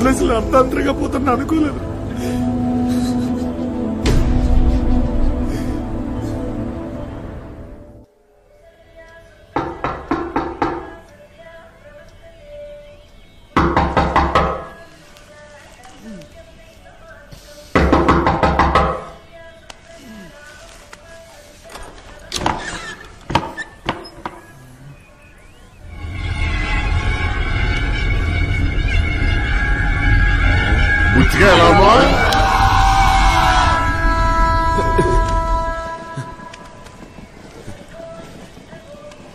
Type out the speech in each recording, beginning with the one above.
వదిలేసి అర్ధాంతరంగా పోతున్నా అనుకోలేదు.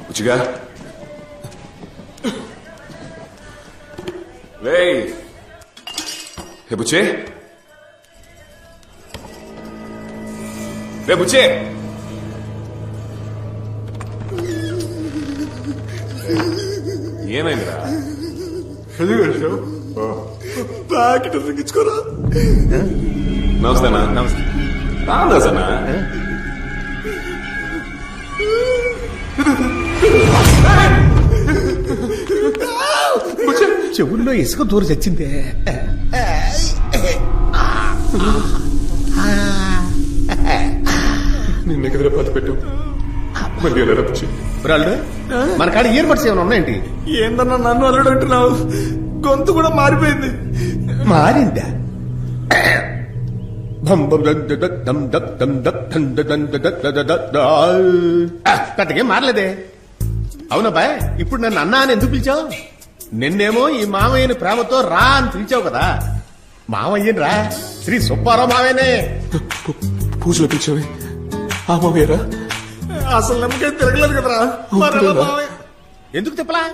బుచ్చిగా రే బుచ్చే రే బుచ్చే ఏమైందిరా? ప్యాకెట్ తగ్గించుకోరా. నమస్తేనా? నమస్తే. రామదాసనా? చెవుల్లో ఇసుక దూరం చచ్చిందే. నిన్న ఎదురు పాత పెట్టు మళ్ళీ ఎలా బుచ్చి? బ్రాల్డ్ మన కాడ ఇయర్ బడ్స్ ఏమైనా ఉన్నాయండి? ఏందన్నా నన్ను అల్లుడు అంటున్నావు? గొంతు కూడా మారిపోయింది. మారిందా? పెద్దగా మారలేదే. అవునబ్బాయ్, ఇప్పుడు నన్ను అన్నా అని ఎందుకు పిలిచావు? నిన్నేమో ఈ మామయ్యని ప్రేమతో రా అని పిలిచావు కదా. మామయ్యని రా, శ్రీ సుబ్బారావు మావయ్యనే. పూజలో పిలిచావే ఆ మామయ్యరా? అసలు నమ్మకం తిరగలేదు కదరా. ఎందుకు తిప్పలా?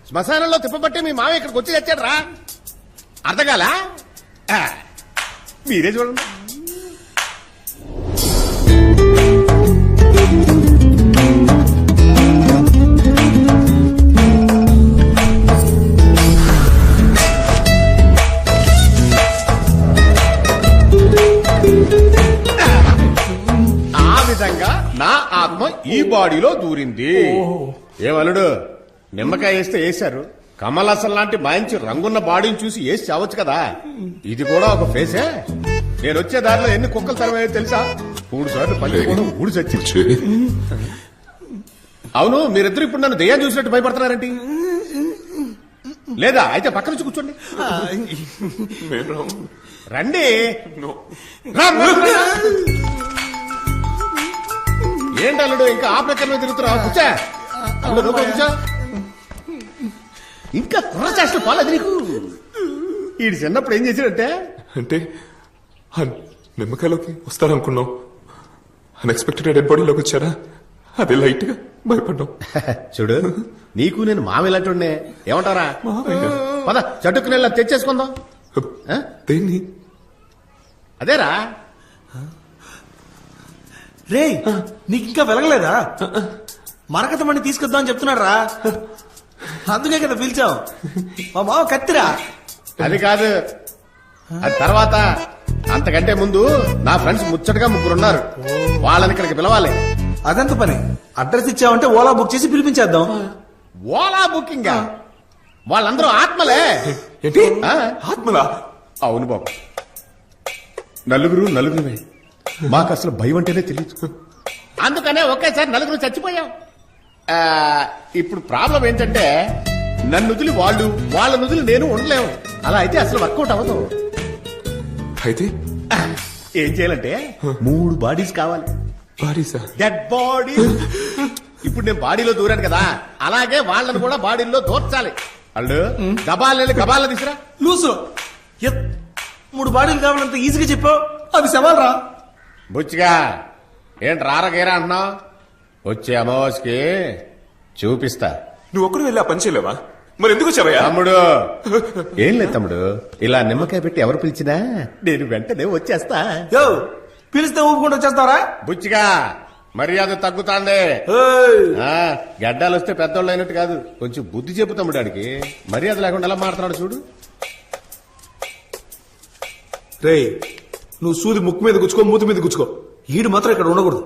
శ్మశానంలో తిప్పబట్టే మీ మామయ్య ఇక్కడికి వచ్చి తెచ్చాడు రా. అర్థకాల? మీరే చూడండి. ఆ విధంగా నా ఆత్మ ఈ బాడీలో దూరింది. ఏమలుడు, నిమ్మకాయ వేస్తే వేశారు, కమలాసన్ లాంటి మంచి రంగున్న బాడీని చూసి వేసి చావచ్చు కదా. ఇది కూడా ఒక ఫేసే. నేను వచ్చే దారిలో ఎన్ని కుక్కలు తరమయ్యో తెలుసా? 3 సార్లు పల్లి కూడా ఊడి చచ్చి. అవును, మీరిద్దరు ఇప్పుడు నన్ను దయ్యం చూసినట్టు భయపడుతున్నారేంటి? లేదా అయితే పక్క నుంచి కూర్చోండి. రండి. ఏంటి అల్లుడు ఇంకా ఆ ప్రకారం తిరుగుతున్నా? కూర్చా అల్లుడు, కూర్చో. ఇంకా కుర్ర చేష్టం పోలేదు నీకు. ఈడు చిన్నప్పుడు ఏం చేశాడంటే, అంటే నిమ్మకాయలోకి వస్తారనుకున్నాం, అన్ఎక్స్పెక్టెడ్ డెడ్ బాడీలోకి వచ్చారా? అదే లైట్ గా భయపడ్డాం. చూడు, నీకు నేను మామిలాంటి ఏమంటారా? పద చటుకు నెల తెచ్చేసుకుందాం. దేన్ని? అదేరా. రే, నీకు ఇంకా వెలగలేదా? మరకతమని తీసుకొద్దాం అని చెప్తున్నాడు రా. అందుకే కదా పిలిచాం. మా మావ కత్తిరా. అది కాదు, అది తర్వాత. అంతకంటే ముందు నా ఫ్రెండ్స్ ముచ్చటగా 3 ఉన్నారు. వాళ్ళని ఇక్కడికి పిలవాలి. అదంత పని. అడ్రస్ ఇచ్చావంటే ఓలా బుక్ చేసి పిలిపించేద్దాం. ఓలా బుకింగ్? వాళ్ళందరూ ఆత్మలే. ఏంటి ఆత్మలా? అవును బాబు, నలుగురుమే. మాకు అసలు భయం అంటేనే తెలియదు. అందుకనే ఒకేసారి 4 చచ్చిపోయాం. ఇప్పుడు ప్రాబ్లం ఏంటంటే, నన్ను వదిలి వాళ్ళు, వాళ్ళ వదిలి నేను ఉండలేము. అలా అయితే అసలు వర్కౌట్ అవ్వదు. అయితే ఏం చేయాలంటే 3 బాడీస్ కావాలి. బాడీసా? Dead body. ఇప్పుడు నేను బాడీలో దూరాను కదా, అలాగే వాళ్ళని కూడా బాడీలో దూర్చాలి. వాళ్ళు గబాల తీసురా. లూసు 3 బాడీలు కావాలంత ఈజీగా చెప్పావు. అది సవాల్ రా. బుచ్చిగా ఏంటి రారగేరా అంటున్నావు? వచ్చే అమావాస్యకి చూపిస్తా. నువ్వు ఒక్కడు వెళ్ళి ఆ పని చేయలేవా? మరి ఎందుకు వచ్చావయ్యా? తమ్ముడు, ఏం లేదు తమ్ముడు, ఇలా నిమ్మకాయ పెట్టి ఎవరు పిలిచినా నేను వెంటనే వచ్చేస్తా. పిలిస్తే ఊపుకుంటూ వచ్చేస్తావరా? బుచ్చిగా మర్యాద తగ్గుతాంది. గడ్డాలు వస్తే పెద్దోళ్ళు అయినట్టు కాదు, కొంచెం బుద్ధి చెప్పు తమ్ముడు. ఆడికి మర్యాద లేకుండా ఎలా మారుతున్నాడు చూడు. రే, నువ్వు సూది ముక్కు మీద గుచ్చుకో, మూతి మీద గుచ్చుకో. ఈడు మాత్రం ఇక్కడ ఉండకూడదు.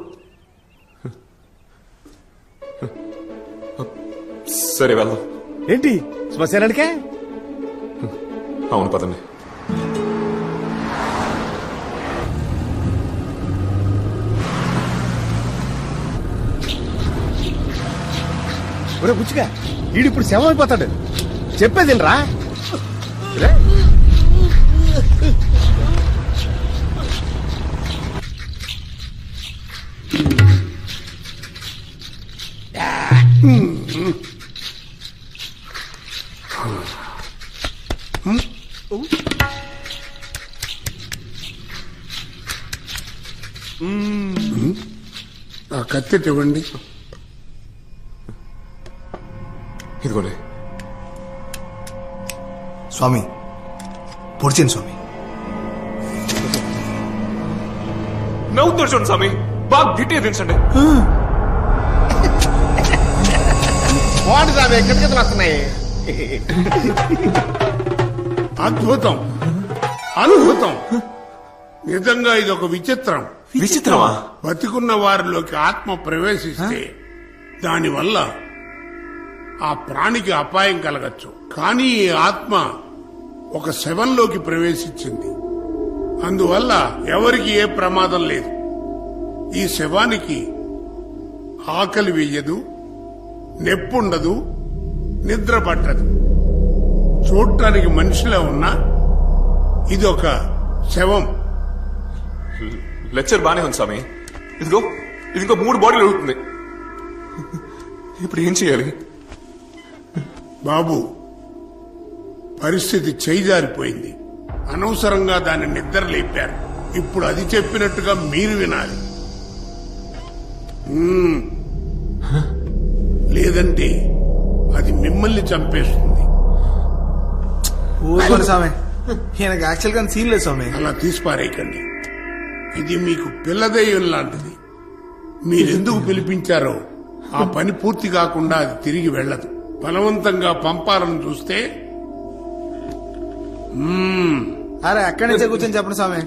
సరే వెళ్దాం. ఏంటి శ్మశానానికే? అవును పదండి. ఒరే బుచ్చిగా వీడిప్పుడు శవం అయిపోతాడు. చెప్పేది రా. ఆ కత్తి ఇవ్వండి. ఇదిగోండి. స్వామి పొడిచింది స్వామి. నవ్వుతాడు చూడండి స్వామి, బాగా గిట్టే దించండి. వాడు సార్ ఎక్కడికి వస్తున్నాయి. అద్భుతం, అద్భుతం. నిజంగా ఇది ఒక విచిత్రం. విచిత్రమా? బతికున్న వారిలోకి ఆత్మ ప్రవేశిస్తే దానివల్ల ఆ ప్రాణికి అపాయం కలగచ్చు. కానీ ఈ ఆత్మ ఒక శవంలోకి ప్రవేశించింది. అందువల్ల ఎవరికి ఏ ప్రమాదం లేదు. ఈ శవానికి ఆకలి వెయ్యదు, నెప్పుండదు, నిద్ర పట్టదు. చూడటానికి మనిషిలా ఉన్నా ఇది ఒక శవం. లెక్చర్ బానే ఉంది స్వామి. ఇదిగో ఇది ఇంకో 3 బాడీలు అడుగుతుంది. ఇప్పుడు ఏం చేయాలి? బాబు, పరిస్థితి చేయిజారిపోయింది. అనవసరంగా దాన్ని నిద్ర లేపారు. ఇప్పుడు అది చెప్పినట్టుగా మీరు వినాలి. లేదంటే అది మిమ్మల్ని చంపేస్తుంది. ఊరుకోండి స్వామి, ఈయనకి యాక్చువల్ గా సీన్ లేదు స్వామి. అలా తీసిపారేయకండి. ఇది మీకు పిల్లదయ్యం లాంటిది. మీరెందుకు పిలిపించారో ఆ పని పూర్తి కాకుండా అది తిరిగి వెళ్ళదు. బలవంతంగా పంపాలని చూస్తే అరే అక్కడి నుంచే కూర్చొని చెప్పండి స్వామి,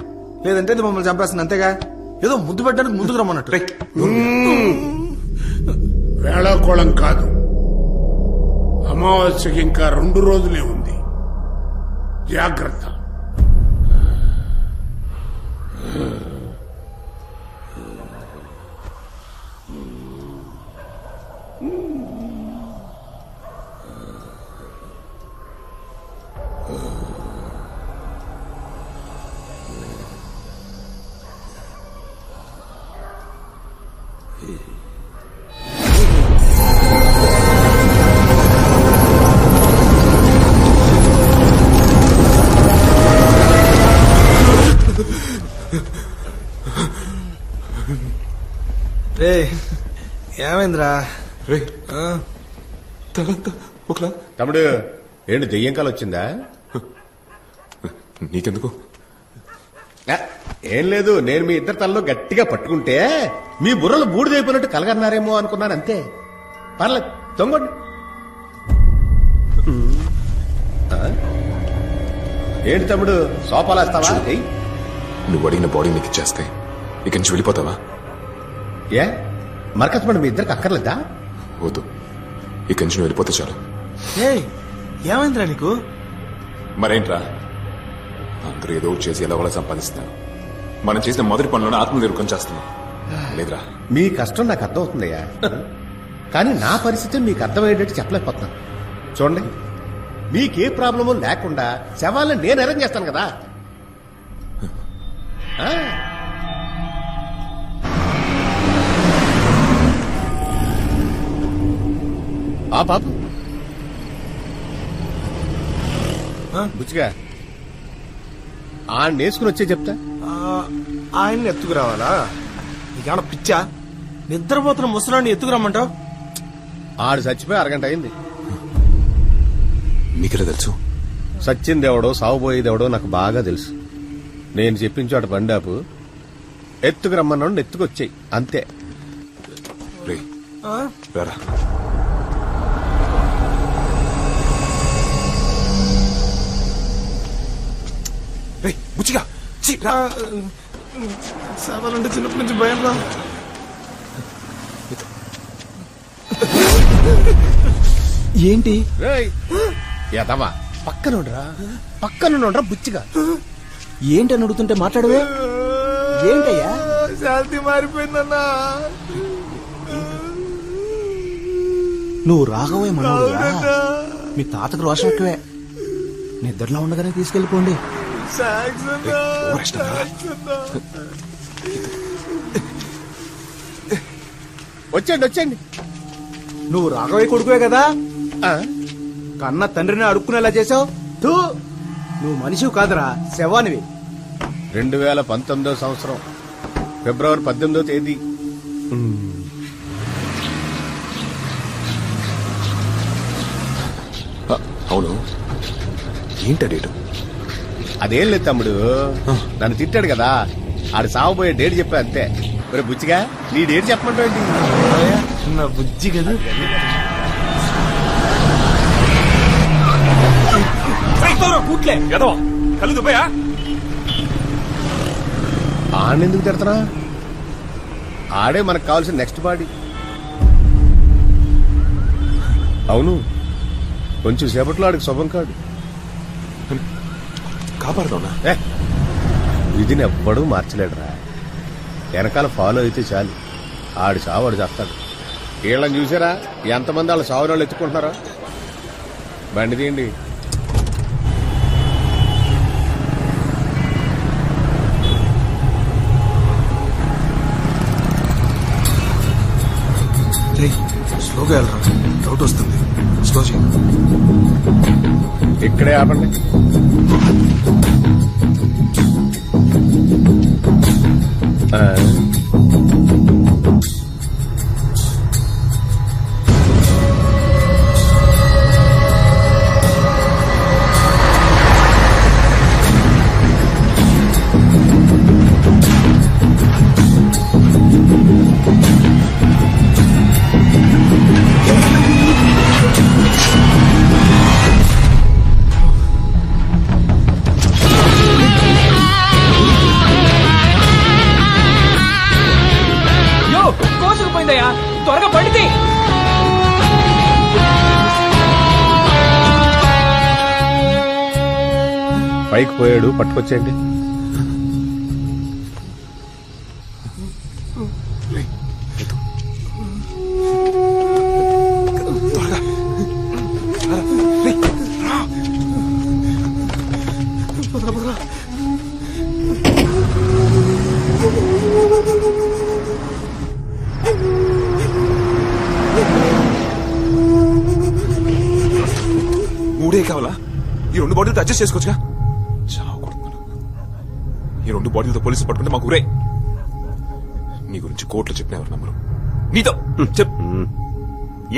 లేదంటే ఇది మమ్మల్ని చంపేస్తుంది. అంతేగా, ఏదో ముద్దు పెట్టడానికి ముందుకు రమ్మన్నట్టు. వేళాకోళం కాదు. అమావాస్యకి ఇంకా 2 రోజులే ఉంది. జాగ్రత్త. రే ఏమైందిరా? రే ఒకలా తమ్ముడు ఏంటి దెయ్యం కాలు వచ్చిందా? నీకెందుకు? ఏం లేదు, నేను మీ ఇద్దరు తలలో గట్టిగా పట్టుకుంటే మీ బుర్రలు బూడిదైపోయినట్టు కలగన్నారేమో అనుకున్నాను. అంతే, పర్లేదు, తొంగండి. ఏంటి తమ్ముడు సోపాలేస్తావా? నువ్వు అడిగిన బాడీ నీకు ఇచ్చేస్తే ఇక నుంచి వెళ్ళిపోతావా? ఏ మరకత్మడు మీ ఇద్దరికి అక్కర్లేదా? వద్దు, ఇక నుంచి నువ్వు వెళ్ళిపోతే చాలు. ఏమైందిరా నీకు? మరేంట్రా, అందరూ ఏదో చేసి ఎలా వాళ్ళ సంపాదిస్తున్నారు. మనం చేసిన మొదటి పనిలోనే ఆత్మ ఎదుర్కొని చేస్తున్నాం. లేదురా, మీ కష్టం నాకు అర్థమవుతుందయ్యా, కానీ నా పరిస్థితి మీకు అర్థమయ్యేటట్టు చెప్పలేకపోతున్నాను. చూడండి, మీకే ప్రాబ్లము లేకుండా శవాలను నేను అరేంజ్ చేస్తాను కదా. ఆ బాబు బుచ్చిగా ఆయన వేసుకుని వచ్చే చెప్తా. ఆయన్ని ఎత్తుకురావాలా? నీకేమన్నా పిచ్చా? నిద్రపోతున్న ముసలాన్ని ఎత్తుకురమ్మంటావు? ఆడు చచ్చిపోయి 1 గంట అయింది. మీకెలా తెలుసు? సచ్చిందెవడో సాగుపోయేదెవడో నాకు బాగా తెలుసు. నేను చెప్పిన చోట బండాపు ఎత్తుకురమ్మన్నాడు, ఎత్తుకొచ్చాయి అంతే. రే రారా. రే బుచ్చిగా సాధాలంటే చిన్నప్పటి నుంచి భయం రా. ఏంటి యదవా పక్కనుండ్రా బుచ్చిగా. ఏంటని అడుగుతుంటే మాట్లాడవే? ఏంటయ్యా? శాంతి మారిపోయిందన్నా. నువ్వు రాఘవయ్య మనోడుగా? మీ తాతకు రోషం ఎక్కువే. నిద్రలో ఉండగానే తీసుకెళ్ళిపోండి. వచ్చండి. నువ్వు రాఘవయ్య కొడుకువే కదా? కన్న తండ్రిని అడుక్కునేలా చేసావు. నువ్వు మనిషివి కాదురా, శవానివి. 2019 సంవత్సరం ఫిబ్రవరి 18వ తేదీ. అవును, ఏంట డేటు? అదేం లేదు తమ్ముడు, నన్ను తిట్టాడు కదా, ఆడు సావబోయే డేట్ చెప్పా అంతే. మరి బుచ్చిగా నీ డేట్ చెప్పమంటావేంటి? నా బుజ్జి కదా. కళ్ళు దుబ్బయా? ఆడెందుకు తిడతారా? ఆడే మనకు కావాల్సిన నెక్స్ట్ బాడీ. అవును, కొంచెం సేపట్లో ఆడికి శుభం కాదు. కాపాడుతున్నా. విధిని ఎవ్వడూ మార్చలేడురా. వెనకాల ఫాలో అయితే చాలు, ఆడు చావాడు చేస్తాడు. వీళ్ళని చూసారా ఎంతమంది వాళ్ళ సావు వాళ్ళు ఎత్తుకుంటున్నారో? బండి తీయండి. స్లోగా వెళ్ళరా, డౌట్ వస్తుంది. స్లో చేయి. ఇక్కడే ఆపండి. త్వరగా పడితే పైకి పోయాడు, పట్టుకొచ్చేయండి. మూడే కావాలా? ఈ 2 బాడీలతో అడ్జస్ట్ చేసుకోవచ్చుగా. చావు కొడుతున్నాను. ఈ 2 బాడీలతో పోలీసులు పట్టుకుంటే మాకు ఊరే. నీ గురించి కోర్టులో చెప్పిన ఎవరు నమ్మరు. నీతో చెప్.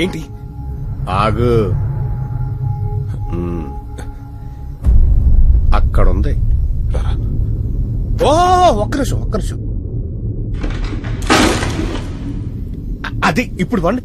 ఏంటి? ఆగు. అక్కడుంది. రారా. ఓ ఒక్క నిమిషం. అది ఇప్పుడు వండి.